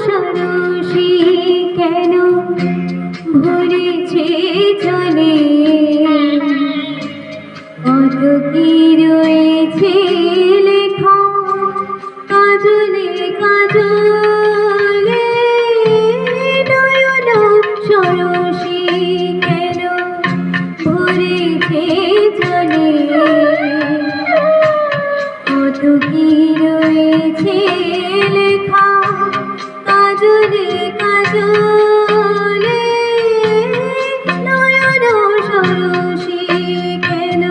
সরসী কেন ভরেছে চলে কত কি রয়েছে লেখা কাজলে কাজলে নয়ন সরসী কেন ভরেছে চলে কত কি রয়েছে লেখা কাজলে কাজলে নয়ন সরসী কেন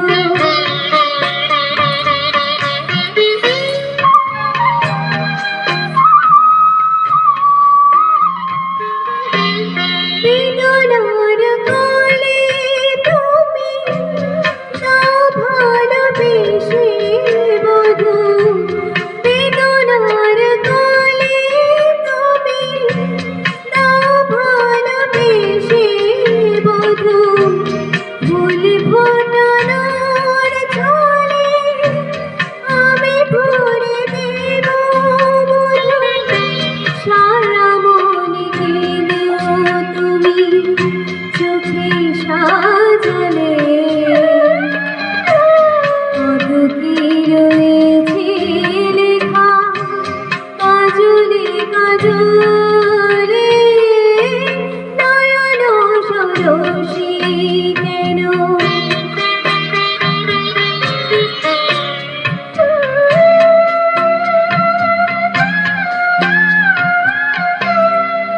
বেদনার কোলে তুমি দাও ভালোবেসে বধূ বেদনার কোলে তুমি দাও ভালোবেসে বধূ ফুল ফোটানোর ছলে আমি ভরে দেব মধু সারা মনকে দেও তুমি চোখে সাজালে কত কি রয়েছে লেখা কাজলে কাজলে নয়ন সরসী কেন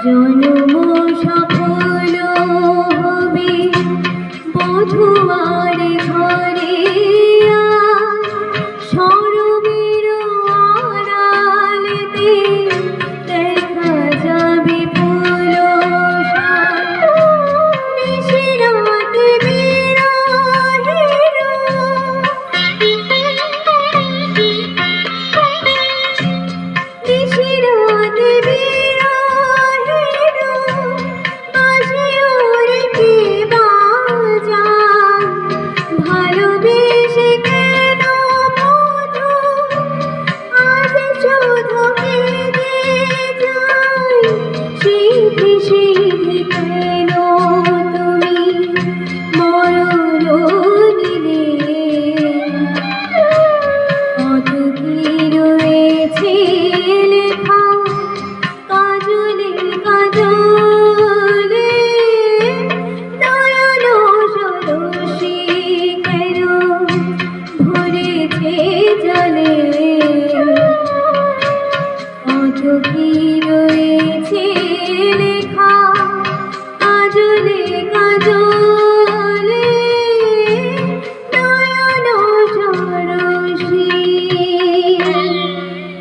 জন্ম সফল হবে বধুয়ার ঘরে সরবের আড়ালেতে দেখা যাবে ফুল নিশিরাত নিশিরাত ভালোবেসে কেন বধূ আজ শুধু কেঁদে যাই সিধে সিধে কেন তুমি মরণ দিলে কত কি রয়েছে লেখা কাজলে কাজলে নয়ন সরসী কেন ভরেছে জলে কত কি